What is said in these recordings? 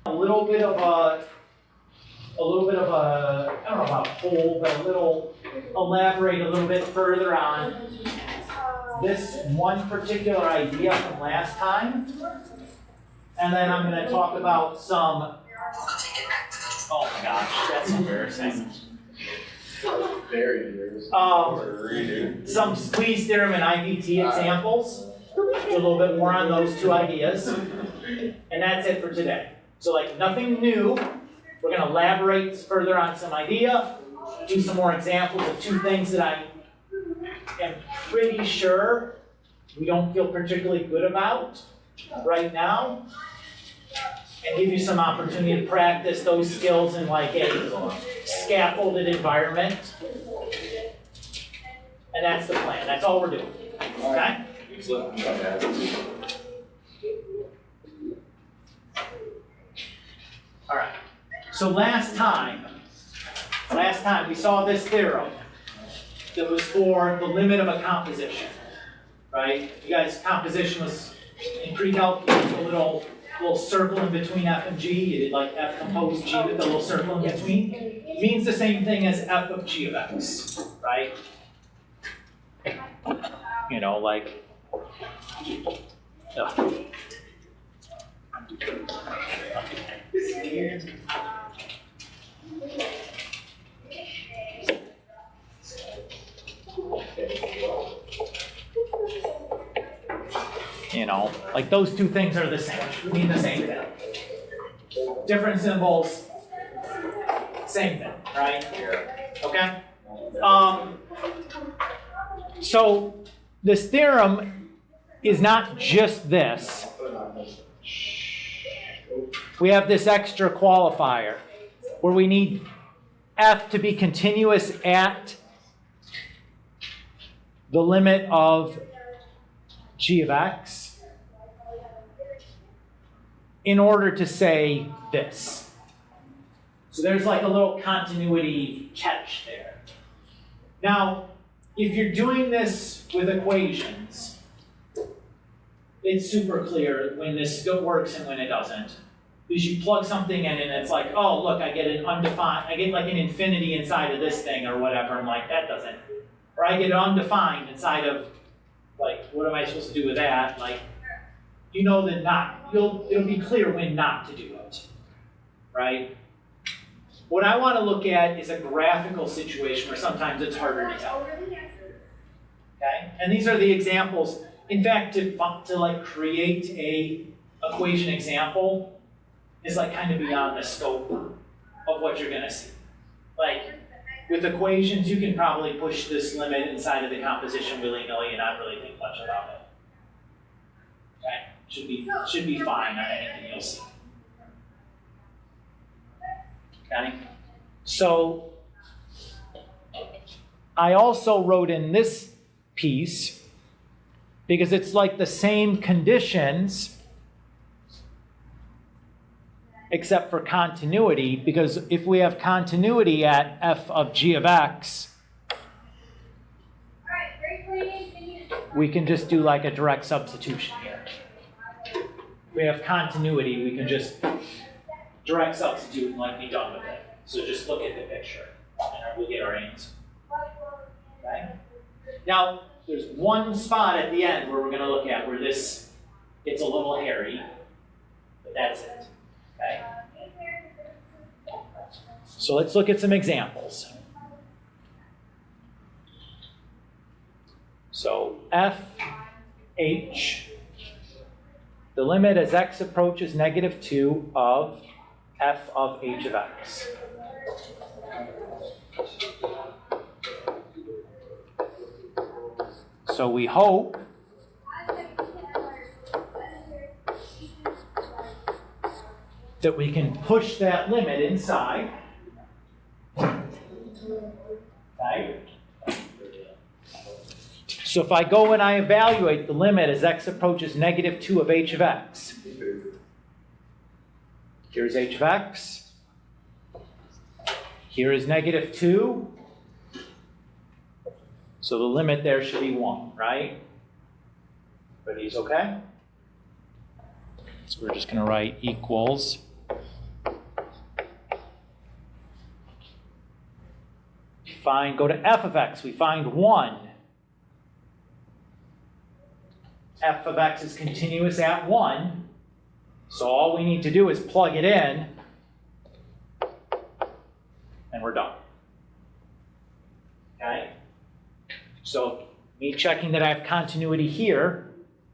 A little bit of a, I don't know about poll, but elaborate a little bit further on this one particular idea from last time. And then I'm going to talk about some, oh my gosh, that's embarrassing. Some squeeze theorem and IVT examples. A little bit more on those two ideas. And that's it for today. So like nothing new. We're going to elaborate further on some idea, do some more examples of two things that I am pretty sure we don't feel particularly good about right now, and give you some opportunity to practice those skills in like a scaffolded environment. And that's the plan. That's all we're doing. Okay? All right. So last time we saw this theorem that was for the limit of a composition, right? You guys, composition was in pre-calc, a little circle in between f and g. You did like f composed g with a little circle in between. It means the same thing as f of g of x, right? You know, like, you know, like those two things are the same, mean the same thing. Different symbols, same thing, right? Okay? So this theorem is not just this. We have this extra qualifier where we need f to be continuous at the limit of g of x in order to say this. So there's like a little continuity catch there. Now, if you're doing this with equations, it's super clear when this works and when it doesn't. Because you plug something in and it's like, oh, look, I get an undefined, I get like an infinity inside of this thing or whatever. I'm like, that doesn't. Or I get it undefined inside of, like, what am I supposed to do with that? Like, you know that it'll be clear when not to do it, right? What I want to look at is a graphical situation where sometimes it's harder to tell. Okay? And these are the examples. In fact, to like create a equation example is like kind of beyond the scope of what you're going to see. Like with equations, you can probably push this limit inside of the composition willy-nilly and not really think much about it. Okay? Should be fine on anything you'll see. Okay? So I also wrote in this piece, because it's like the same conditions except for continuity, because if we have continuity at f of g of x, we can just do like a direct substitution here. If we have continuity, we can just direct substitute and like be done with it. So just look at the picture and we'll get our answer. Okay? Now, there's one spot at the end where we're going to look at where this gets a little hairy, but that's it. Okay? So let's look at some examples. So f h, the limit as x approaches -2 of f of h of x. So we hope that we can push that limit inside. Okay. So if I go and I evaluate the limit as x approaches -2 of h of x. Here's h of x. Here is -2. So the limit there should be 1, right? Everybody's okay? So we're just going to write equals Go to f of x, we find 1. F of x is continuous at 1, so all we need to do is plug it in, and we're done. Okay? So me checking that I have continuity here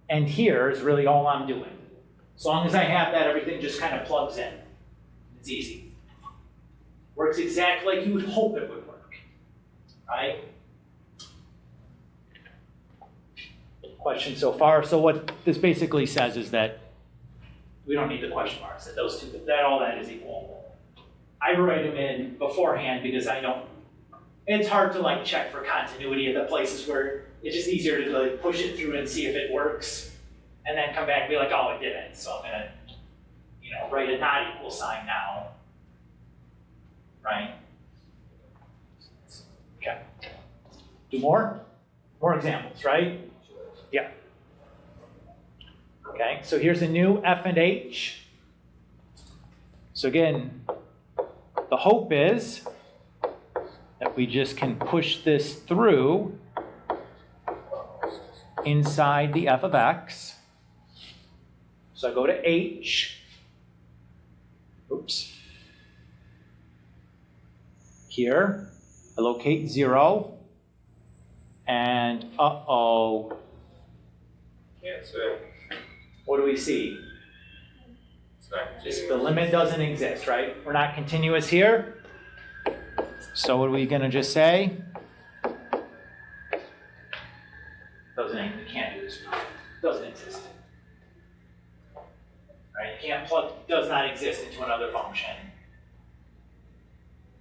and here is really all I'm doing. As long as I have that, everything just kind of plugs in. It's easy. Works exactly like you would hope it would work. Right? Question so far. So what this basically says is that we don't need the question marks, that those two, that all that is equal. I write them in beforehand because I don't, it's hard to like check for continuity at the places where it's just easier to like push it through and see if it works and then come back and be like, oh, it didn't. So I'm gonna, write a not equal sign now, right? Okay. Do more examples, right? Yeah. Okay, so here's a new f and h. So again, the hope is that we just can push this through inside the f of x. So I go to h. Oops. Here, I locate 0. And uh-oh. Can't say. What do we see? It's not continuous. The limit doesn't exist, right? We're not continuous here. So what are we going to just say? We can't do this. Doesn't exist. Right? You can't plug, does not exist into another function.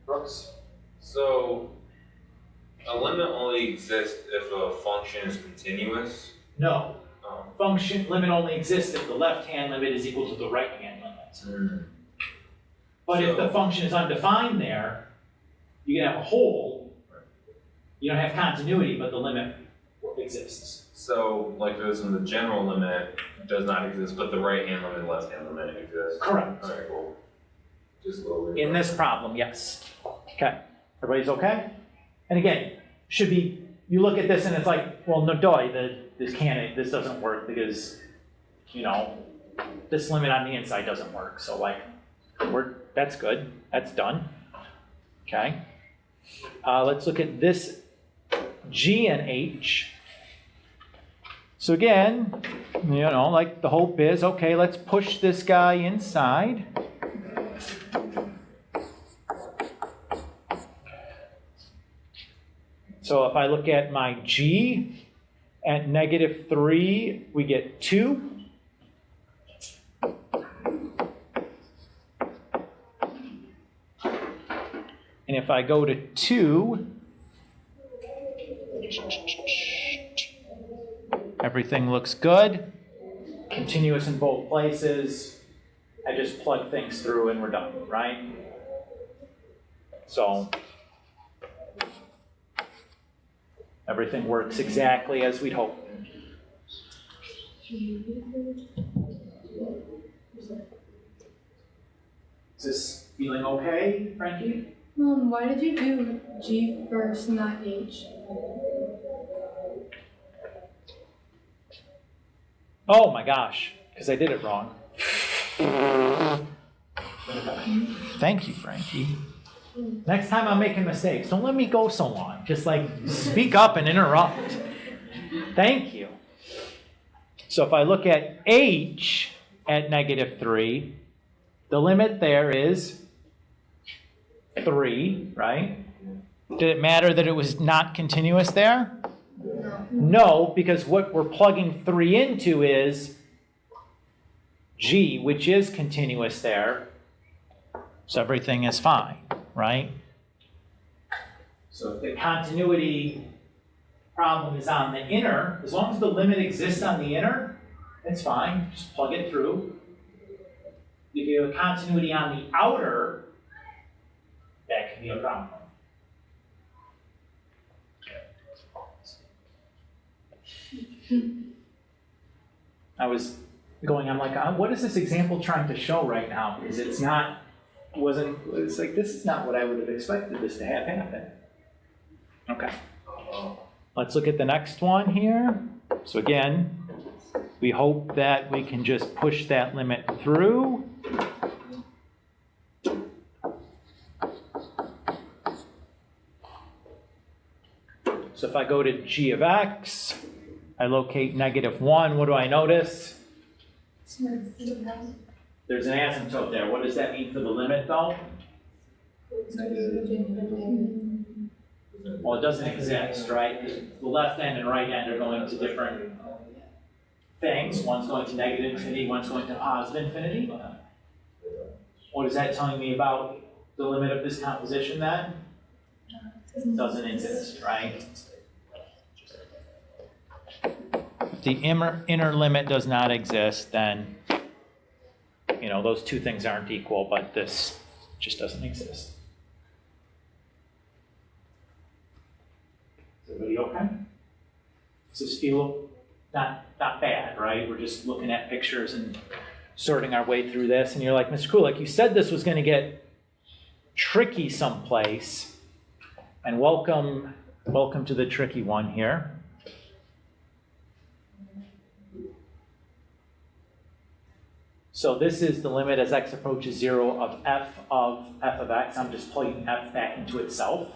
Brooks? So, a limit only exists if a function is continuous? No. Oh. Function limit only exists if the left-hand limit is equal to the right-hand limit. But if the function is undefined there, you can have a hole. You don't have continuity, but the limit exists. So, like this one, the general limit does not exist, but the right-hand limit and left-hand limit exist? Correct. All right, cool. Just a little bit. In this problem, yes. Okay. Everybody's okay? And again, should be, you look at this and it's like, well, no, this doesn't work because, this limit on the inside doesn't work. So like, that's good. That's done. Okay. Let's look at this G and H. So again, like the hope is, okay, let's push this guy inside. So if I look at my G at -3, we get 2. And if I go to 2, everything looks good. Continuous in both places. I just plug things through and we're done, right? So everything works exactly as we'd hope. Is this feeling okay, Frankie? Why did you do G first, not H? Oh my gosh, because I did it wrong. Thank you, Frankie. Next time I'm making mistakes, don't let me go so long. Just like speak up and interrupt. Thank you. So if I look at H at -3, the limit there is 3, right? Did it matter that it was not continuous there? No, because what we're plugging 3 into is G, which is continuous there. So everything is fine, right? So if the continuity problem is on the inner, as long as the limit exists on the inner, it's fine. Just plug it through. If you have a continuity on the outer, that can be a problem. I was going, I'm like, what is this example trying to show right now? Because it's like, this is not what I would have expected this to have happen. Okay. Let's look at the next one here. So again, we hope that we can just push that limit through. So if I go to g of x, I locate -1, what do I notice? There's an asymptote there. What does that mean for the limit though? Well, it doesn't exist, right? The left end and right end are going to different things. One's going to negative infinity, one's going to positive infinity. What is that telling me about the limit of this composition then? Doesn't exist, right? If the inner limit does not exist, then, you know, those two things aren't equal, but this just doesn't exist. Is everybody okay? Does this feel not bad, right? We're just looking at pictures and sorting our way through this, and you're like, Mr. Kulik, you said this was going to get tricky someplace, and welcome to the tricky one here. So this is the limit as x approaches 0 of f of x. I'm just plugging f back into itself.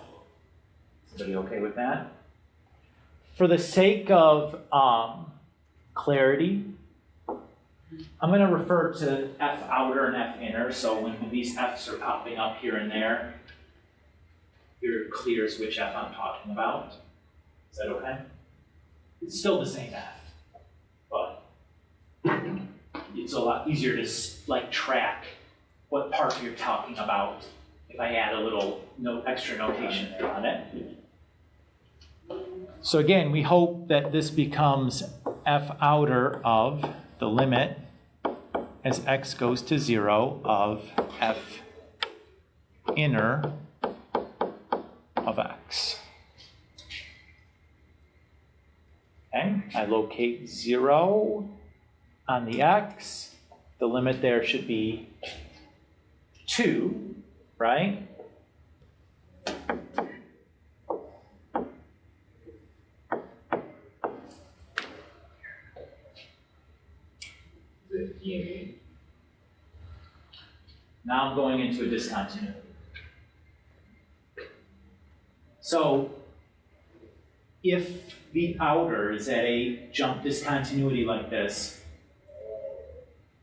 Is everybody okay with that? For the sake of clarity, I'm going to refer to f outer and f inner. So when these f's are popping up here and there, you're clear as which f I'm talking about. Is that okay? It's still the same f, but it's a lot easier to like track what part you're talking about if I add a little extra notation there on it. So again, we hope that this becomes f outer of the limit as x goes to 0 of f inner of x. Okay, I locate 0 on the x. The limit there should be 2, right? Now I'm going into a discontinuity. So if the outer is at a jump discontinuity like this,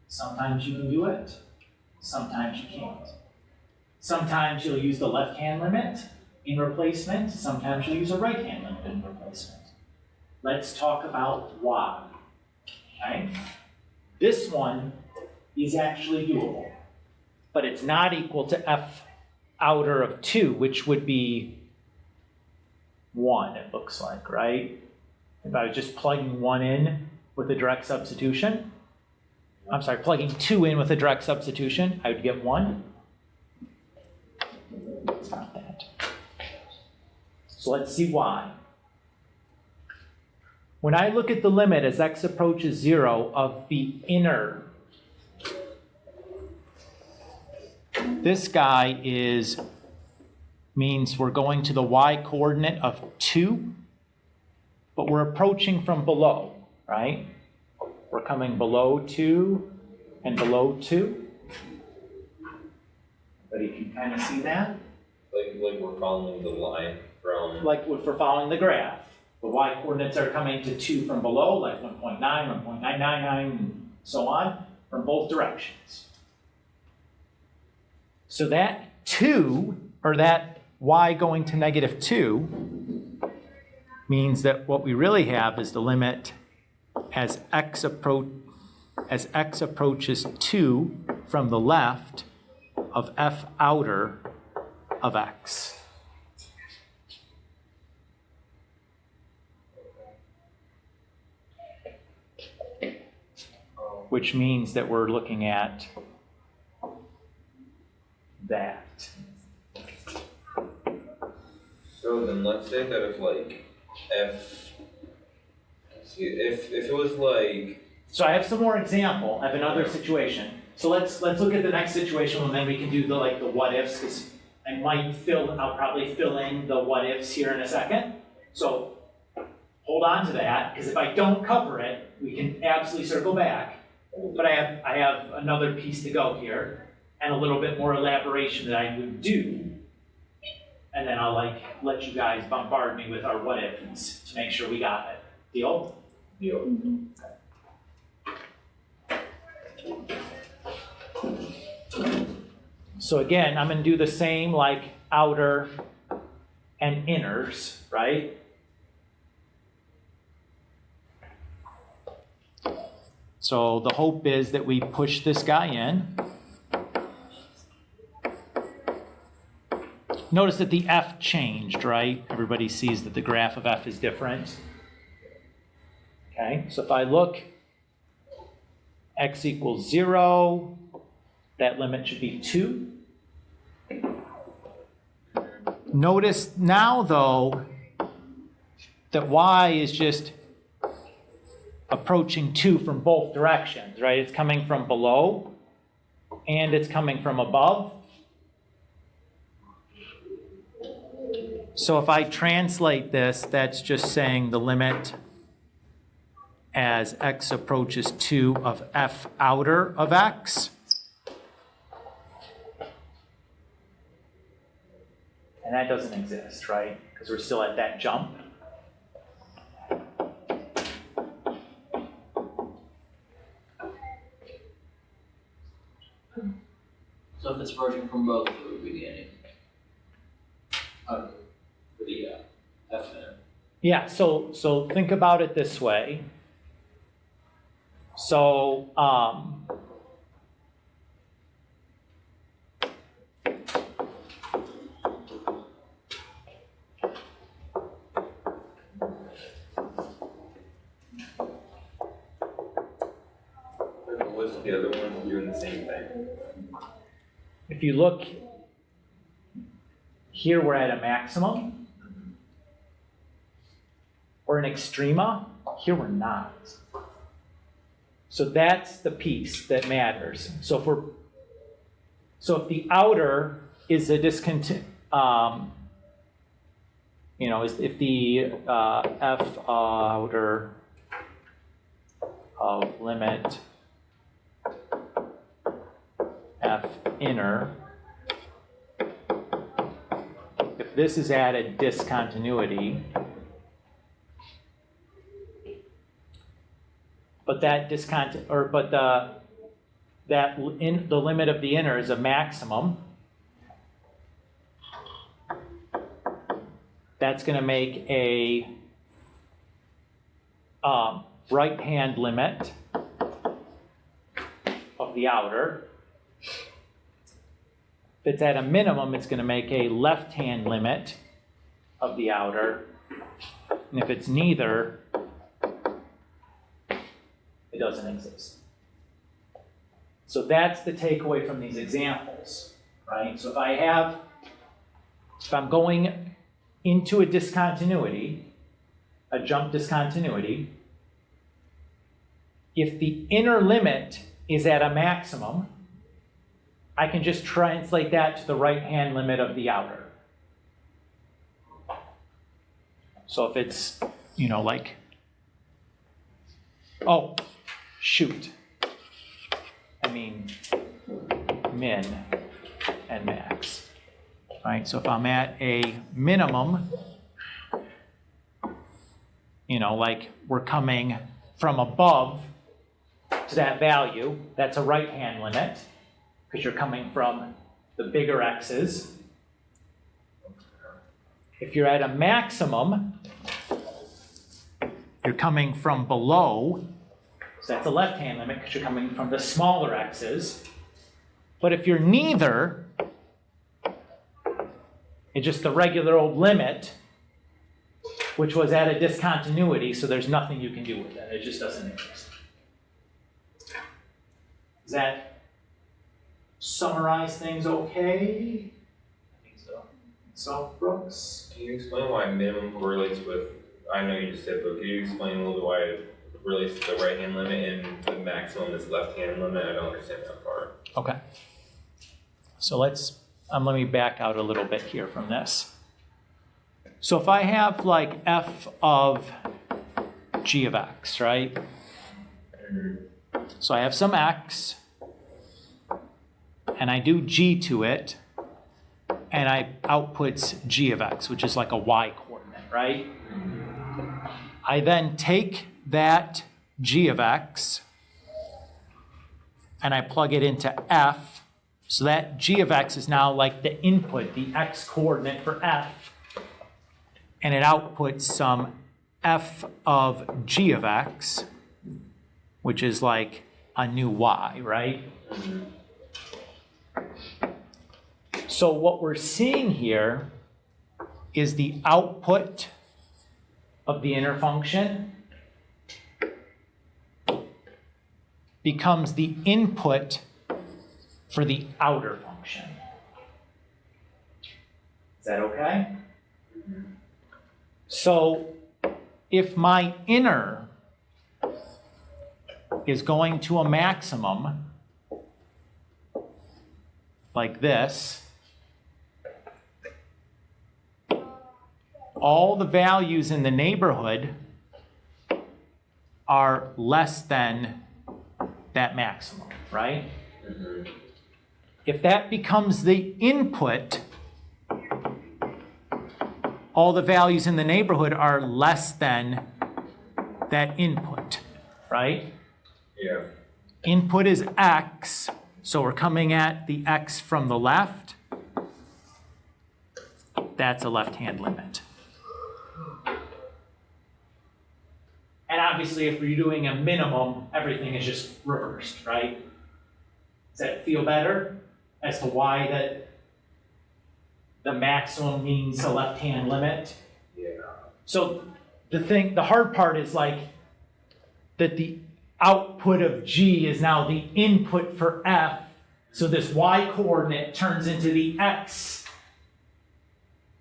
sometimes you can do it, sometimes you can't. Sometimes you'll use the left-hand limit in replacement, sometimes you'll use a right-hand limit in replacement. Let's talk about why, okay? This one is actually doable, but it's not equal to f outer of 2, which would be 1, it looks like, right? If I was just plugging 1 in with a direct substitution, I'm sorry, plugging 2 in with a direct substitution, I would get 1. It's not that. So let's see why. When I look at the limit as x approaches 0 of the inner, this guy means we're going to the y-coordinate of 2, but we're approaching from below, right? We're coming below 2 and below 2. Everybody can kind of see that? Like we're following the line from... Like if we're following the graph. The y-coordinates are coming to 2 from below, like 1.9, 1.999, and so on, from both directions. So that 2, or that y going to -2, means that what we really have is the limit as x approaches 2 from the left of f outer of x. Which means that we're looking at that. So then let's say that if like if it was like... So I have some more example. I have another situation. So let's look at the next situation, and then we can do the what ifs, because I'll probably fill in the what ifs here in a second. So hold on to that, because if I don't cover it, we can absolutely circle back. But I have another piece to go here, and a little bit more elaboration that I would do. And then I'll let you guys bombard me with our what ifs to make sure we got it. Deal? Deal. So again, I'm going to do the same like outer and inners, right? So the hope is that we push this guy in. Notice that the F changed, right? Everybody sees that the graph of F is different. Okay, so if I look, x equals 0, that limit should be 2. Notice now, though, that y is just approaching 2 from both directions, right? It's coming from below and it's coming from above. So if I translate this, that's just saying the limit as x approaches 2 of f outer of x. And that doesn't exist, right? Because we're still at that jump. So if it's approaching from both, it would be the ending. For the F in it. Yeah, so think about it this way. So, What's the other one doing the same thing? if you look here, we're at a maximum. We're an extrema. Here we're not. So that's the piece that matters. So if the outer is a discontinuous, if the f outer of limit f inner, if this is at a discontinuity, but that the limit of the inner is a maximum, that's going to make a right-hand limit of the outer. If it's at a minimum, it's going to make a left-hand limit of the outer. And if it's neither, it doesn't exist. So that's the takeaway from these examples, right? So if I'm going into a discontinuity, a jump discontinuity, if the inner limit is at a maximum, I can just translate that to the right-hand limit of the outer. So if it's, oh, shoot. I mean, min and max. All right, so if I'm at a minimum, like we're coming from above to that value, that's a right-hand limit, because you're coming from the bigger x's. If you're at a maximum, you're coming from below, so that's a left-hand limit because you're coming from the smaller x's. But if you're neither, it's just the regular old limit, which was at a discontinuity, so there's nothing you can do with it. It just doesn't exist. Does that summarize things okay? I think so. So, Brooks? Can you explain why minimum correlates with, I know you just said, but can you explain a little bit why it relates to the right-hand limit and the maximum is left-hand limit? I don't understand that part. Okay. So let's let me back out a little bit here from this. So if I have like f of g of x, right? So I have some x, and I do g to it, and I outputs g of x, which is like a y coordinate, right? I then take that g of x, and I plug it into f, so that g of x is now like the input, the x coordinate for f, and it outputs some f of g of x, which is like a new y, right? So what we're seeing here is the output of the inner function becomes the input for the outer function. Is that okay? So if my inner is going to a maximum like this, all the values in the neighborhood are less than that maximum, right? If that becomes the input, all the values in the neighborhood are less than that input, right? Yeah. Input is x, so we're coming at the x from the left. That's a left-hand limit. And obviously, if you're doing a minimum, everything is just reversed, right? Does that feel better as to why that the maximum means a left-hand limit? Yeah. So the hard part is like that the output of G is now the input for F. So this Y coordinate turns into the X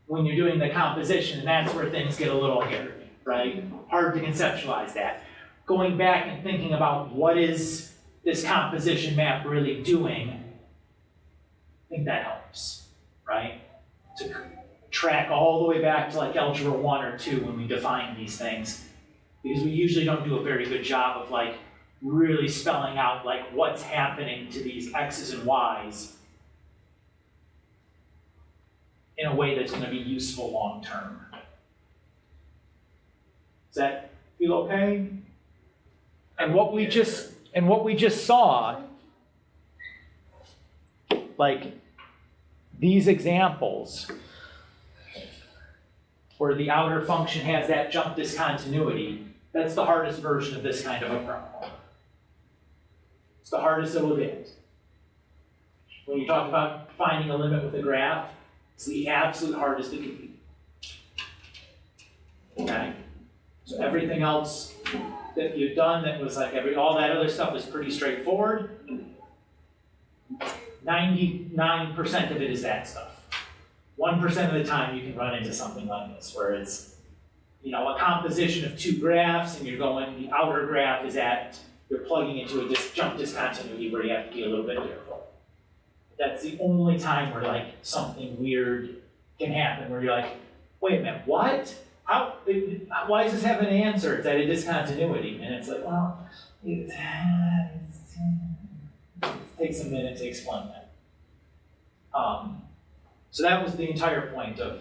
when you're doing the composition, and that's where things get a little hairy, right? Hard to conceptualize that. Going back and thinking about what is this composition map really doing, I think that helps, right? To track all the way back to like algebra 1 or 2 when we define these things, because we usually don't do a very good job of like really spelling out like what's happening to these X's and Y's in a way that's going to be useful long term. Does that feel okay? And what we just saw, like these examples where the outer function has that jump discontinuity, that's the hardest version of this kind of a problem. It's the hardest it will get. When you talk about finding a limit with a graph, it's the absolute hardest it can be. Okay? So everything else that you've done that was like all that other stuff is pretty straightforward. 99% of it is that stuff. 1% of the time you can run into something like this where it's, you know, a composition of two graphs and you're going, the outer graph is you're plugging into a jump discontinuity where you have to be a little bit careful. That's the only time where like something weird can happen where you're like, wait a minute, what? Why does this have an answer? It's at a discontinuity. And it's like, well, it takes a minute to explain that. So that was the entire point of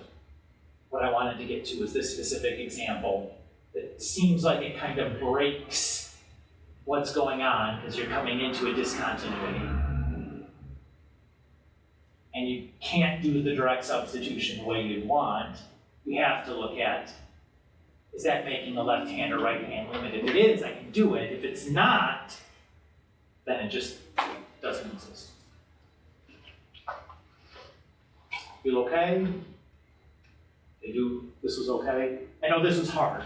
what I wanted to get to, was this specific example that seems like it kind of breaks what's going on because you're coming into a discontinuity. And you can't do the direct substitution the way you'd want. You have to look at, is that making a left-hand or right-hand limit? If it is, I can do it. If it's not, then it just doesn't exist. Feel okay? This was okay? I know this was hard.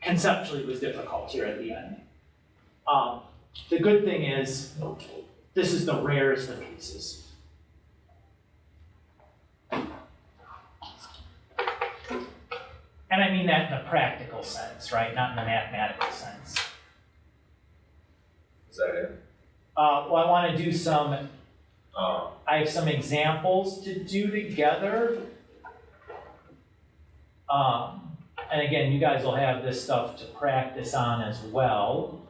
Conceptually, it was difficult here at the end. The good thing is, this is the rarest of cases. And I mean that in a practical sense, right? Not in the mathematical sense. Is that it? Well, I want to do some I have some examples to do together. And again, you guys will have this stuff to practice on as well.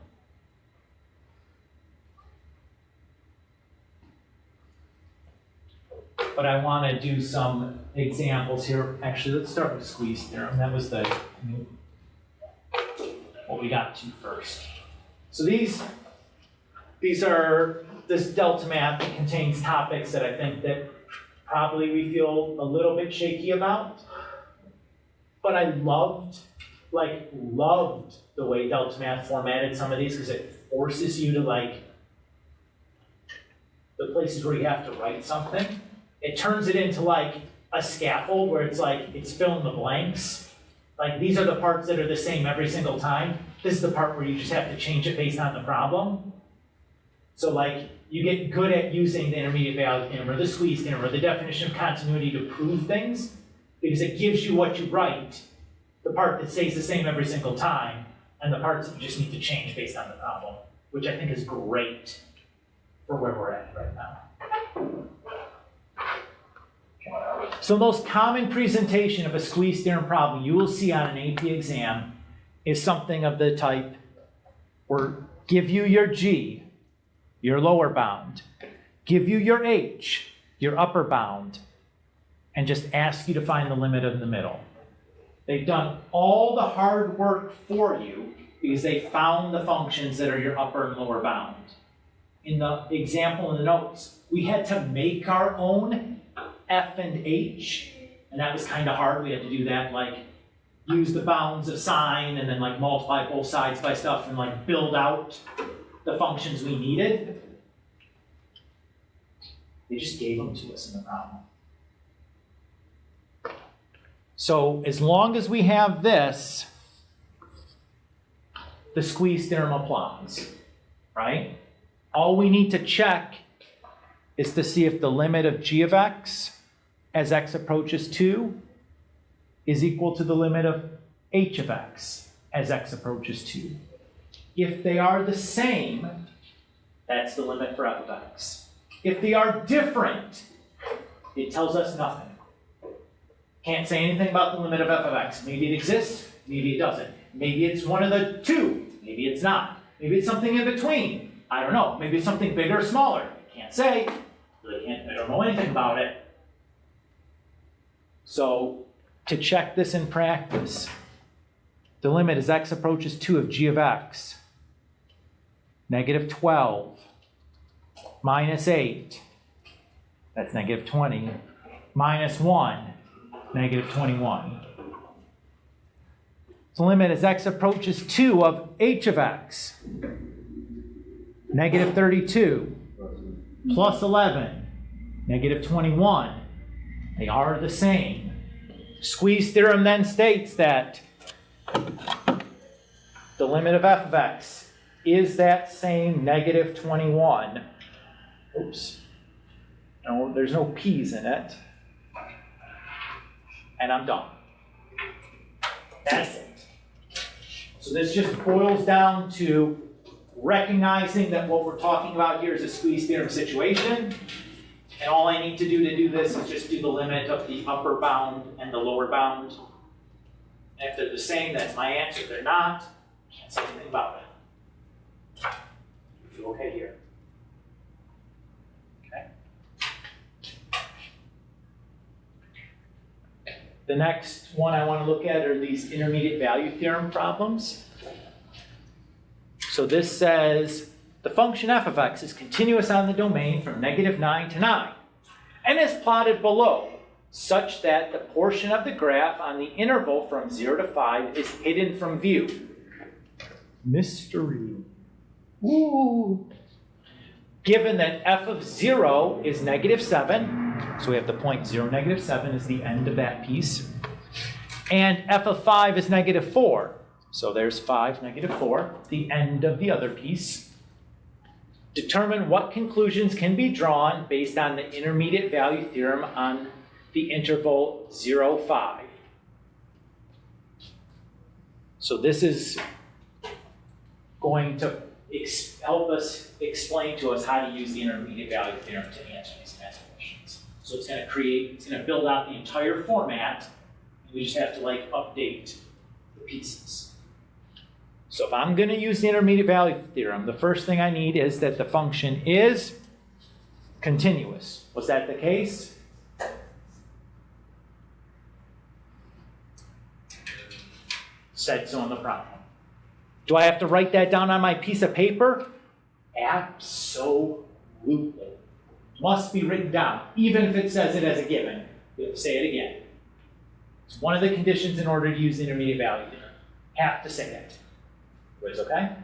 But I want to do some examples here. Actually, let's start with squeeze theorem. That was what we got to first. So these are this delta math that contains topics that I think that probably we feel a little bit shaky about. But I loved the way delta math formatted some of these because it forces you to the places where you have to write something. It turns it into a scaffold where it's fill in the blanks. These are the parts that are the same every single time. This is the part where you just have to change it based on the problem. So you get good at using the intermediate value theorem or the squeeze theorem or the definition of continuity to prove things because it gives you what you write, the part that stays the same every single time, and the parts that you just need to change based on the problem, which I think is great for where we're at right now. So the most common presentation of a squeeze theorem problem you will see on an AP exam is something of the type, or give you your G, your lower bound, give you your H, your upper bound, and just ask you to find the limit of the middle. They've done all the hard work for you because they found the functions that are your upper and lower bound. In the example in the notes, we had to make our own F and H, and that was kind of hard. We had to do that, use the bounds of sine and then multiply both sides by stuff and build out the functions we needed. They just gave them to us in the problem. So as long as we have this, the squeeze theorem applies, right? All we need to check is to see if the limit of g of x as x approaches 2 is equal to the limit of h of x as x approaches 2. If they are the same, that's the limit for f of x. If they are different, it tells us nothing. Can't say anything about the limit of f of x. Maybe it exists, maybe it doesn't. Maybe it's one of the two, maybe it's not. Maybe it's something in between. I don't know. Maybe it's something bigger or smaller. I can't say. I don't know anything about it. So to check this in practice, the limit as x approaches 2 of g of x, negative 12, minus 8, that's negative 20, minus 1, negative 21. The limit as x approaches 2 of h of x, negative 32, plus 11, negative 21. They are the same. Squeeze theorem then states that the limit of f of x is that same negative 21. Oops. No, there's no p's in it. And I'm done. That's it. So this just boils down to recognizing that what we're talking about here is a squeeze theorem situation. And all I need to do this is just do the limit of the upper bound and the lower bound. And if they're the same, that's my answer. If they're not, can't say anything about it. You feel okay here? Okay. The next one I want to look at are these intermediate value theorem problems. So this says the function f of x is continuous on the domain from negative 9 to 9 and is plotted below such that the portion of the graph on the interval from 0 to 5 is hidden from view. Mystery. Woo. Given that f of 0 is negative 7, so we have the point 0, negative 7 is the end of that piece, and f of 5 is negative 4. So there's 5, negative 4, the end of the other piece. Determine what conclusions can be drawn based on the intermediate value theorem on the interval 0, 5. So this is going to help us explain to us how to use the intermediate value theorem to answer these kinds of questions. So it's going to build out the entire format, and we just have to like update the pieces. So if I'm going to use the intermediate value theorem, the first thing I need is that the function is continuous. Was that the case? Said so in the problem. Do I have to write that down on my piece of paper? Absolutely. Must be written down, even if it says it as a given. You have to say it again. It's one of the conditions in order to use the intermediate value theorem. Have to say that. Everybody's okay?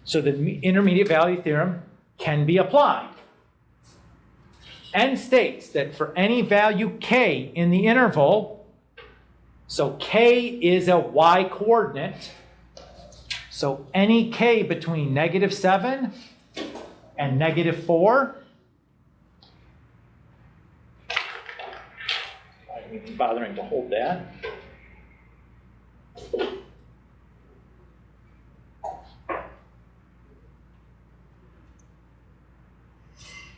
So the intermediate value theorem can be applied. And states that for any value k in the interval, so k is a y-coordinate, so any k between -7 and -4, why are we bothering to hold that?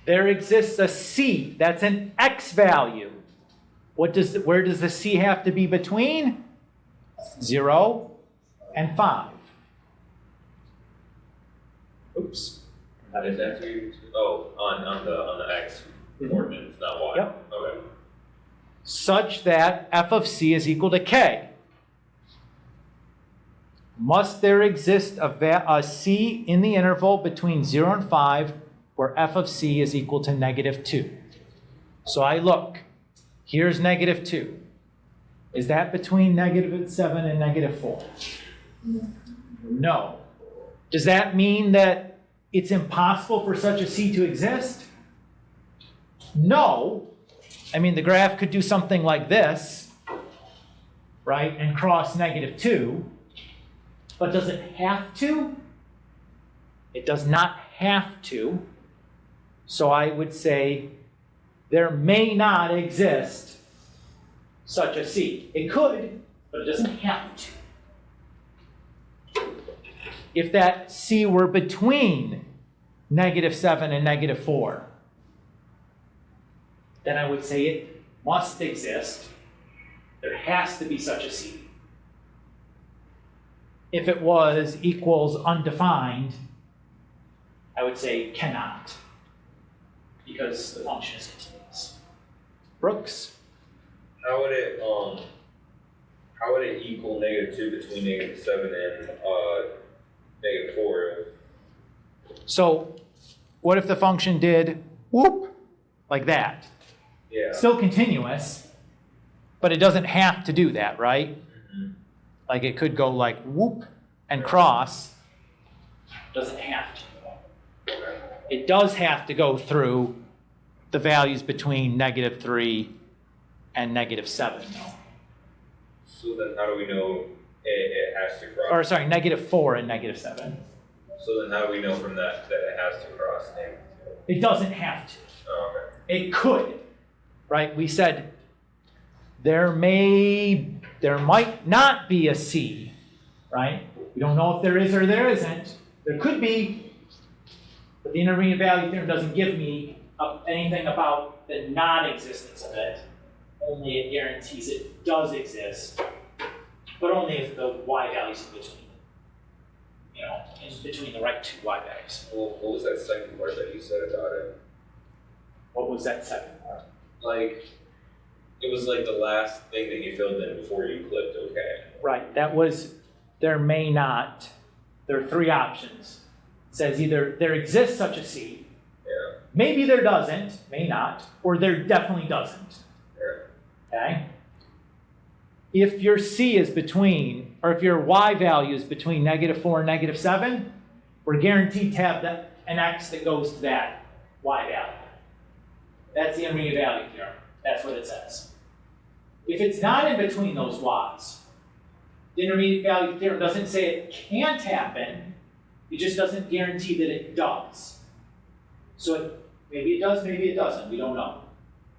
There exists a c, that's an x value. Where does the c have to be between? 0 and 5. Oops. How does that do? Oh, on the x coordinates, not y. Yep. Okay. Such that f of c is equal to k. Must there exist a c in the interval between 0 and 5 where f of c is equal to -2? So I look. Here's -2. Is that between -7 and -4? No. Does that mean that it's impossible for such a c to exist? No. I mean, the graph could do something like this, right, and cross -2, but does it have to? It does not have to. So I would say there may not exist such a c. It could, but it doesn't have to. If that c were between -7 and -4, then I would say it must exist. There has to be such a c. If it was equals undefined, I would say cannot, because the function is continuous. Brooks? How would it equal -2 between -7 and -4? So what if the function did whoop like that? Yeah. Still continuous, but it doesn't have to do that, right? Mm-hmm. Like it could go like whoop and cross. Doesn't have to. Okay. It does have to go through the values between -3 and -7, though. So then how do we know it has to cross? Or sorry, -4 and -7. So then how do we know from that it has to cross -2? It doesn't have to. Oh, okay. It could, right? We said there might not be a C, right? We don't know if there is or there isn't. There could be, but the intermediate value theorem doesn't give me anything about the non-existence of it. Only it guarantees it does exist, but only if the y values in between, in between the right two y values. Well, what was that second part that you said about it? What was that second part? Like, it was like the last thing that you filled in before you clicked OK. Right, that was there may not. There are three options. It says either there exists such a C, Yeah. maybe there doesn't, may not, or there definitely doesn't. Yeah. Okay? If your C is between, or if your Y value is between -4 and -7, we're guaranteed to have an X that goes to that Y value. That's the intermediate value theorem. That's what it says. If it's not in between those Y's, the intermediate value theorem doesn't say it can't happen, it just doesn't guarantee that it does. So maybe it does, maybe it doesn't, we don't know.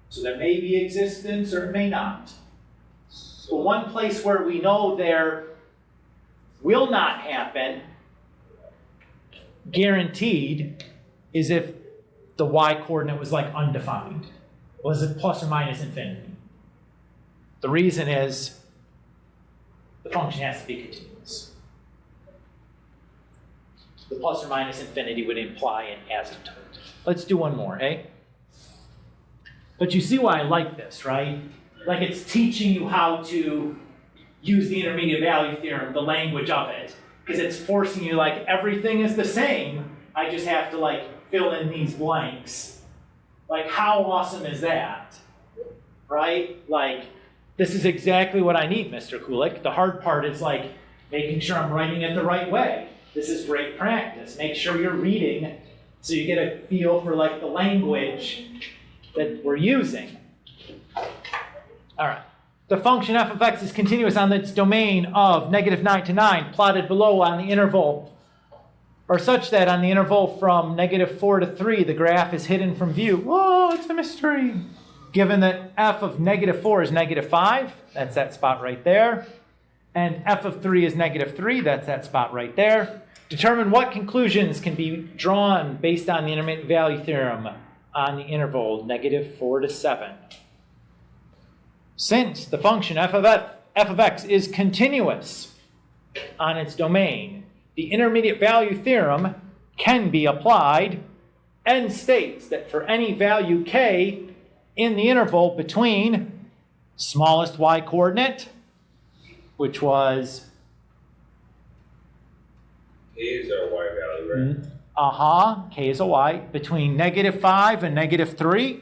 So there may be existence or it may not. So one place where we know there will not happen guaranteed is if the y coordinate was like undefined. Was it plus or minus infinity? The reason is the function has to be continuous. The plus or minus infinity would imply an asymptote. Let's do one more, eh? But you see why I like this, right? Like it's teaching you how to use the intermediate value theorem, the language of it, because it's forcing you like everything is the same. I just have to like fill in these blanks. Like how awesome is that? Right? Like this is exactly what I need, Mr. Kulik. The hard part is like making sure I'm writing it the right way. This is great practice. Make sure you're reading so you get a feel for like the language that we're using. All right. The function f of x is continuous on its domain of -9 to 9, plotted below on the interval, or such that on the interval from -4 to 3, the graph is hidden from view. Whoa, it's a mystery. Given that f of -4 is -5, that's that spot right there, and f of 3 is -3, that's that spot right there. Determine what conclusions can be drawn based on the intermediate value theorem on the interval -4 to 7. Since the function f of x is continuous on its domain, the intermediate value theorem can be applied and states that for any value k in the interval between smallest y coordinate, which was K is our y value, right? K is a y, between -5 and -3.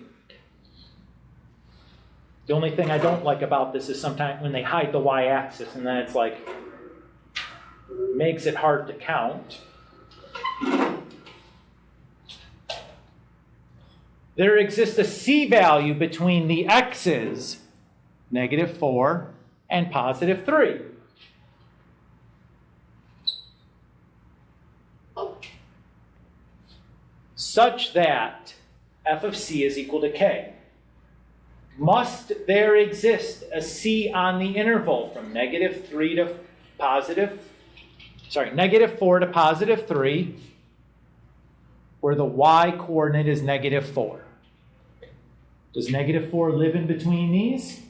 The only thing I don't like about this is sometimes when they hide the y-axis and then it's like, makes it hard to count. There exists a c value between the x's, -4 and +3. Such that f of c is equal to k. Must there exist a c on the interval from -3 to -4 to +3, where the y coordinate is -4? Does -4 live in between these?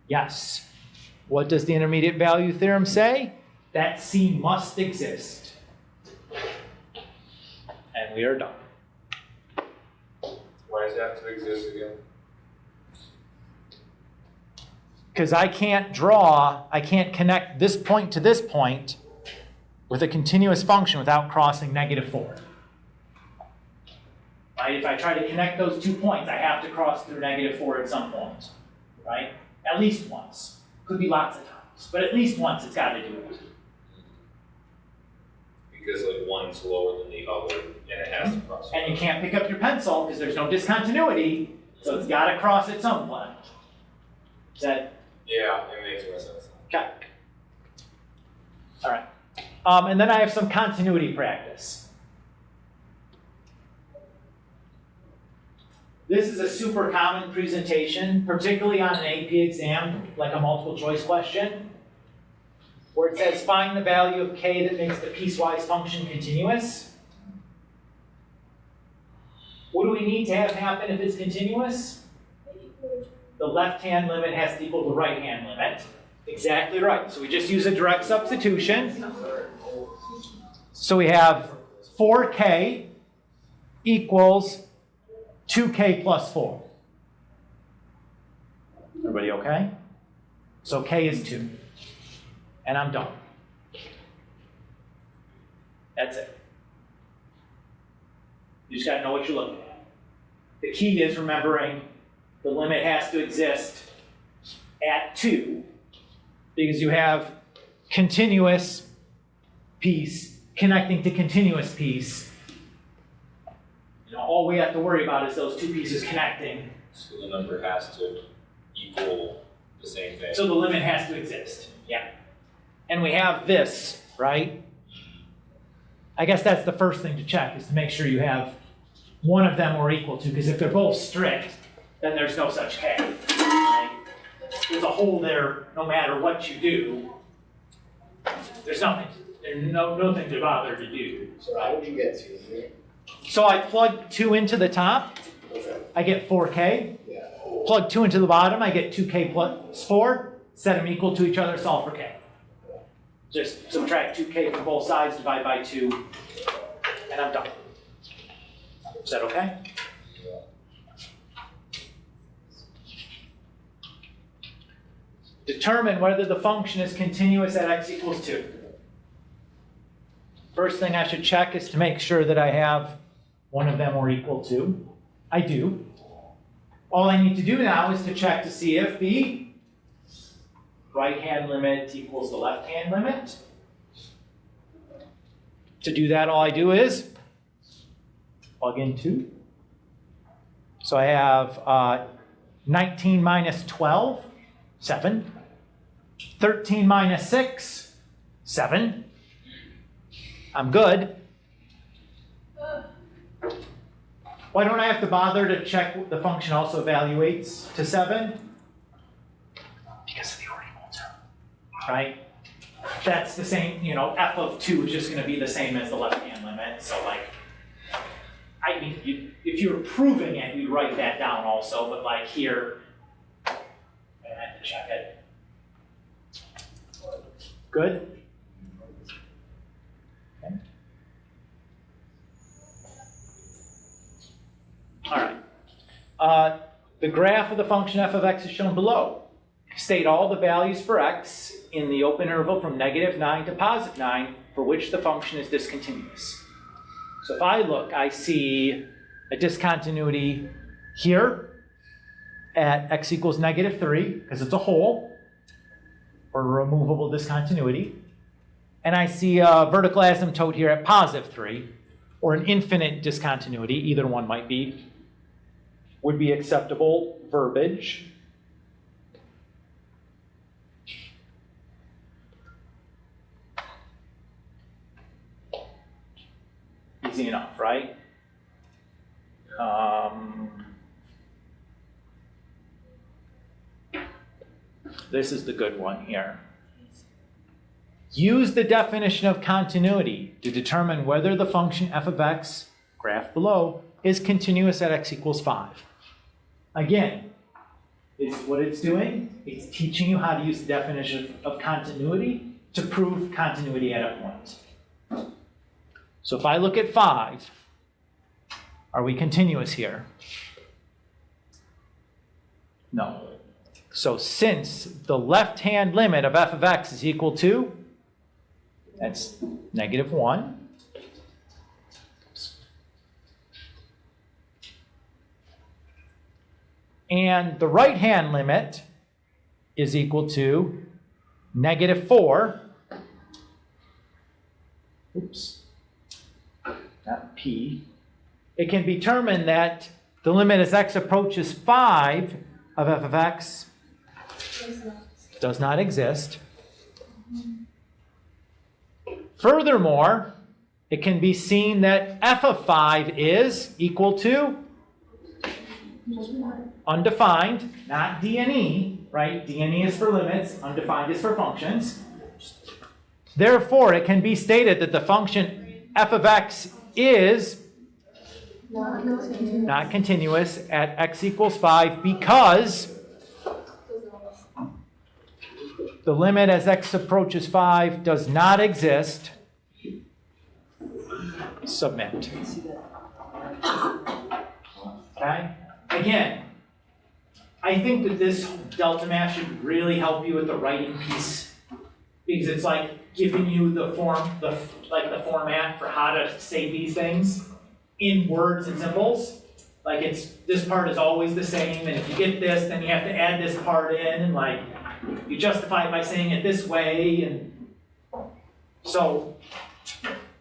Yes. What does the intermediate value theorem say? That c must exist. And we are done. Why does it have to exist again? Because I can't connect this point to this point with a continuous function without crossing -4. Right? If I try to connect those 2 points, I have to cross through -4 at some point. Right? At least once. Could be lots of times, but at least once it's got to do it. Because like one's lower than the other, and it has to cross. And you can't pick up your pencil because there's no discontinuity, so it's got to cross at some point. Is that? Yeah, it makes more sense. Okay. All right. And then I have some continuity practice. This is a super common presentation, particularly on an AP exam, like a multiple choice question, where it says find the value of k that makes the piecewise function continuous. What do we need to have happen if it's continuous? The left-hand limit has to equal the right-hand limit. Exactly right. So we just use a direct substitution. So we have 4k equals 2k plus 4. Everybody okay? So k is 2. And I'm done. That's it. You just got to know what you're looking at. The key is remembering the limit has to exist at 2 because you have continuous piece connecting to continuous piece. You know, all we have to worry about is those 2 pieces connecting. So the number has to equal the same thing. So the limit has to exist. Yeah. And we have this, right? I guess that's the first thing to check is to make sure you have one of them or equal to, because if they're both strict, then there's no such k. Right? There's a hole there no matter what you do. There's nothing. There's nothing to bother to do. So how would you get to here? So I plug 2 into the top, Okay. I get 4K. Yeah. Plug 2 into the bottom, I get 2K plus 4. Set them equal to each other, solve for K. Just subtract 2K from both sides, divide by 2, and I'm done. Is that okay? Determine whether the function is continuous at x equals 2. First thing I should check is to make sure that I have one of them or equal to. I do. All I need to do now is to check to see if the right-hand limit equals the left-hand limit. To do that, all I do is plug in 2. So I have 19 minus 12, 7. 13 minus 6, 7. I'm good. Why don't I have to bother to check what the function also evaluates to 7? Because of the ordinal term, right? That's the same, f of 2 is just going to be the same as the left-hand limit. So like, I mean, if you were proving it, you'd write that down also, but like here, I have to check it. Good? Okay. All right. The graph of the function f of x is shown below. State all the values for x in the open interval from -9 to +9 for which the function is discontinuous. So if I look, I see a discontinuity here at x equals -3, because it's a whole, or a removable discontinuity. And I see a vertical asymptote here at +3, or an infinite discontinuity, either one might be, would be acceptable verbiage. Easy enough, right? This is the good one here. Use the definition of continuity to determine whether the function f of x, graph below, is continuous at x equals 5. Again, what it's doing, it's teaching you how to use the definition of continuity to prove continuity at a point. So if I look at 5, are we continuous here? No. So since the left-hand limit of f of x is equal to, that's -1. And the right-hand limit is equal to -4. Oops. Not p. It can be determined that the limit as x approaches 5 of f of x does not exist. Furthermore, it can be seen that f of 5 is equal to undefined, not d and e, right? D and e is for limits, undefined is for functions. Therefore, it can be stated that the function f of x is not continuous at x equals 5 because the limit as x approaches 5 does not exist. Submit. Okay? Again, I think that this delta math should really help you with the writing piece because it's like giving you the format for how to say these things in words and symbols. Like this part is always the same, and if you get this, then you have to add this part in, and like you justify it by saying it this way, and so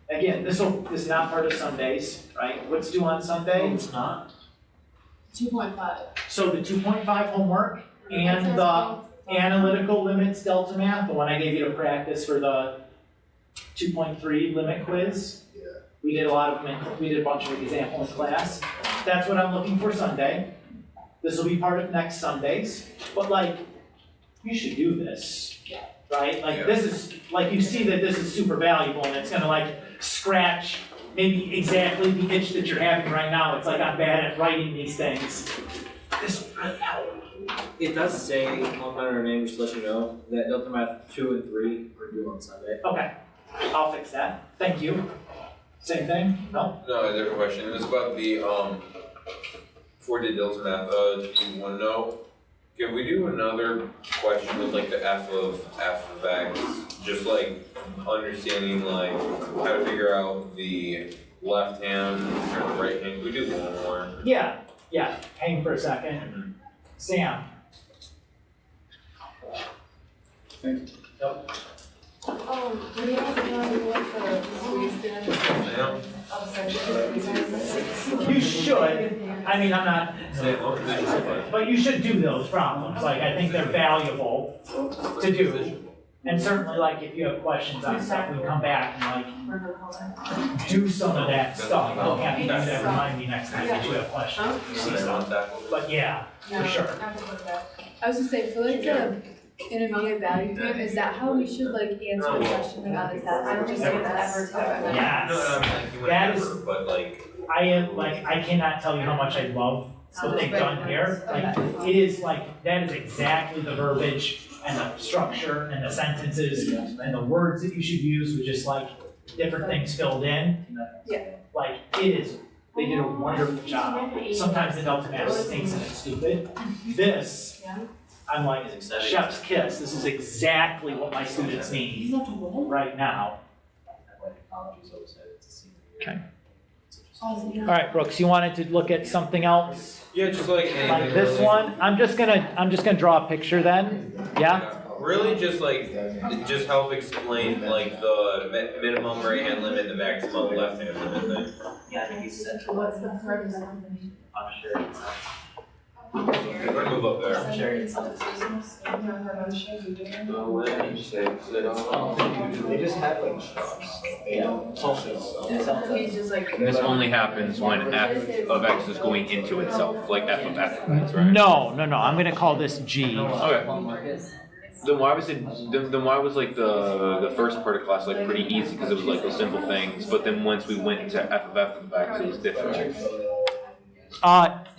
again, this is not part of Sundays, right? What's due on Sunday? It's not. 2.5. So the 2.5 homework and the analytical limits delta math, the one I gave you to practice for the 2.3 limit quiz. Yeah. We did a lot of them. We did a bunch of examples in class. That's what I'm looking for Sunday. This will be part of next Sundays. But like, you should do this. right? Like Yeah. this is, like you see that this is super valuable and it's gonna like scratch maybe exactly the itch that you're having right now. It's like I'm bad at writing these things. This will really help. It does say on my name, just to let you know, that Delta Math 2 and 3 are due on Sunday. Okay, I'll fix that. Thank you. Same thing? No? No, a different question. It was about the, for the Delta Math, do you wanna know? Can we do another question with like the F of X, just like understanding like how to figure out the left hand or the right hand? Can we do one more? Yeah, hang for a second. Sam. Do you have to know what the squeeze Yeah. You should, I mean, I'm not, but you should do those problems. Like, I think they're valuable to do. And certainly, like, if you have questions on stuff, we can come back and like, do some of that stuff. I'll have to do that, remind me next time that you have questions. You see stuff. But yeah, for sure. I was gonna say, for like the intermediate value claim, is that how we should like answer the question about the test? I don't just say that. Yes. That is, But like, I am, like, I cannot tell you how much I love what they've done here. Like, it is like, that is exactly the verbiage and the structure and the sentences and the words that you should use with just like different things filled in. Yeah. Like, it is, they did a wonderful job. Sometimes the Delta Math stinks and it's stupid. This, I'm like, chef's kiss. This is exactly what my students need right now. Okay. All right, Brooks, you wanted to look at something else? yeah, just like anything. Like this really. one? I'm just gonna draw a picture then, yeah? Really just like, just help explain like the minimum right hand limit, the maximum left hand limit thing. Yeah, I think he said. What's the first? I'm sure it's We're gonna move up there. I'm sure it's They just have like shops. He's just like. This only happens when f of x is going into itself, like f of f, that's right? No, I'm gonna call this G. Okay. Then why was it? Then why was like the first part of class like pretty easy because it was like the simple things, but then once we went to f of x, it was different.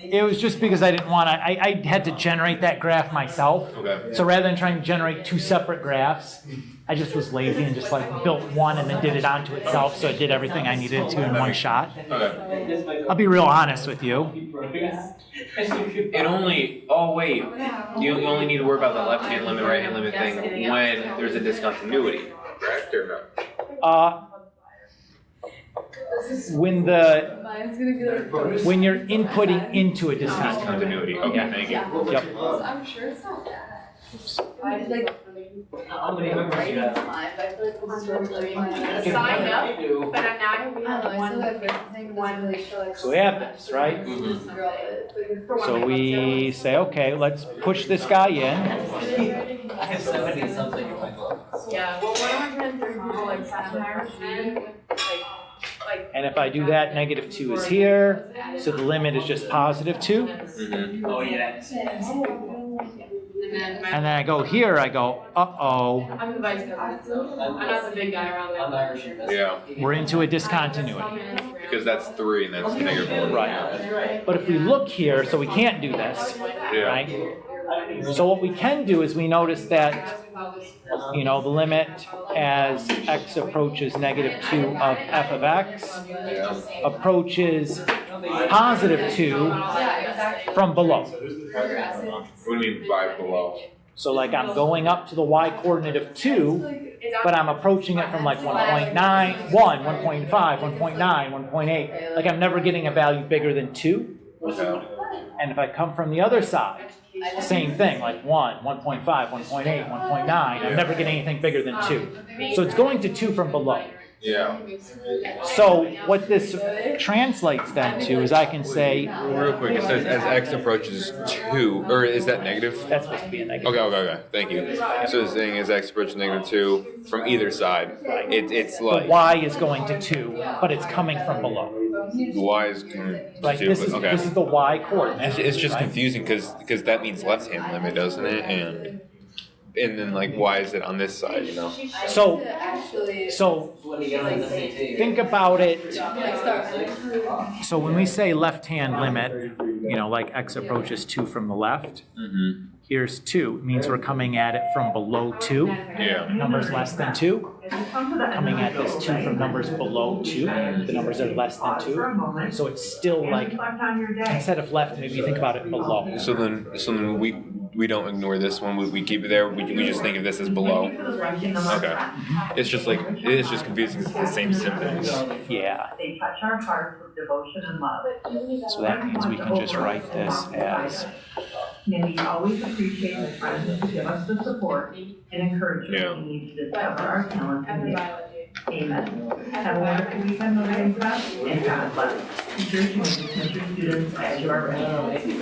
It was just because I didn't wanna, I had to generate that graph myself. Okay. So rather than trying to generate two separate graphs, I just was lazy and just like built one and then did it onto itself, so it did everything I needed to in one shot. Okay. I'll be real honest with you. It only. Oh wait. You only need to worry about the left hand limit, right hand limit thing when there's a discontinuity, correct or no? When the, Mine's gonna be like. when you're inputting into a discontinuity. Discontinuity. Okay. Thank you. Yep. I'm sure it's not that. I did like. How many members you have? Signed up, but I'm now we have one. So we have this, right? For one So month. we say, okay, let's push this guy in. I have 70 something in my glove. Yeah, well, 130 people like Sapphire and like. And if I do that, -2 is here. So the limit is just +2. Mm-hmm. Oh, yeah. And And then I go here, I go, uh-oh, I'm the vice president, so I'm not the big guy around there. I'm Irish investor. Yeah. we're into a discontinuity. Because that's 3 and that's -1. Right. But if we look here, so we can't do this, Yeah. right? So what we can do is we notice that, you know, the limit as x approaches -2 of f of x approaches +2 from below. What do you mean by below? So like I'm going up to the y coordinate of 2, but I'm approaching it from like 1.9, 1.5, 1.9, 1.8. Like I'm never getting a value bigger than 2. Okay. And if I come from the other side, same thing, like 1, 1.5, 1.8, 1.9, I'm never getting anything bigger than 2. So it's going to 2 from below. Yeah. So what this translates then to is I can say, Real quick, it says as x approaches 2, or is that negative? that's supposed to be a negative. Okay, thank you. So it's saying as x approaches -2 from either side, it's The like, y is going to 2, but it's coming from below. the y is kind of Like this is okay. this is the y coordinate. It's just right? confusing because that means left hand limit, doesn't it? And and then like why is it on this side, you know? So- Actually, So When you get on the SAT. think about it. like start. So when we say left-hand limit, you know, like x approaches 2 from the left, Mm-hmm. here's 2. It means we're coming at it from below 2. Yeah. Numbers less than 2. Coming at this 2 from numbers below 2. The numbers are less than 2. So it's still like, instead of left, maybe you think about it below. So then we don't ignore this one. We keep it there. We just think of this as below. Okay. It's just like it's just confusing. It's the same symbols. Yeah. They touch our hearts with devotion and love. So that means we can just write this as, May we always appreciate the friends who give us the support and encouragement we need to discover our talents and gifts. Amen. Have a wonderful weekend, Mother class, and God bless. Teachers, you may dismiss your students as you are ready.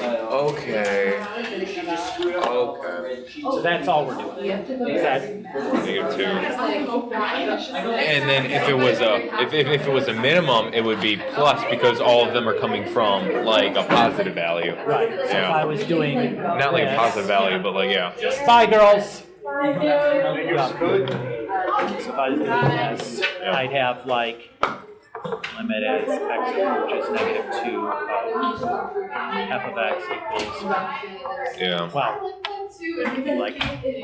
Okay. Okay. so that's all we're doing. Is that, -2. And then if it was a minimum, it would be plus because all of them are coming from like a positive value. right, so if I was doing Not like a positive value, but like yeah. Bye, girls. Yeah. So if I was doing this, I'd have like limit as x approaches -2 f of x equals, Yeah. wow, like,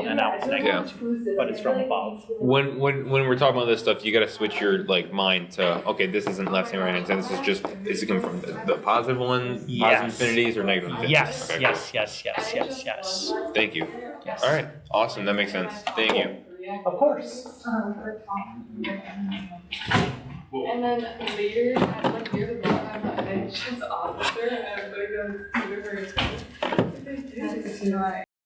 and now it's -2, but it's from above. When we're talking about this stuff, you gotta switch your like mind to okay, this isn't left hand, right hand. This is just is it coming from the positive one, positive Yes. infinities or negative infinities? Yes, Okay. yes. Thank you. Yes. All right. Awesome. That makes sense. Thank you. Of course. And then later, I'm like near the bottom, I'm an admissions officer, and I'm like, I'm super very excited. That's why.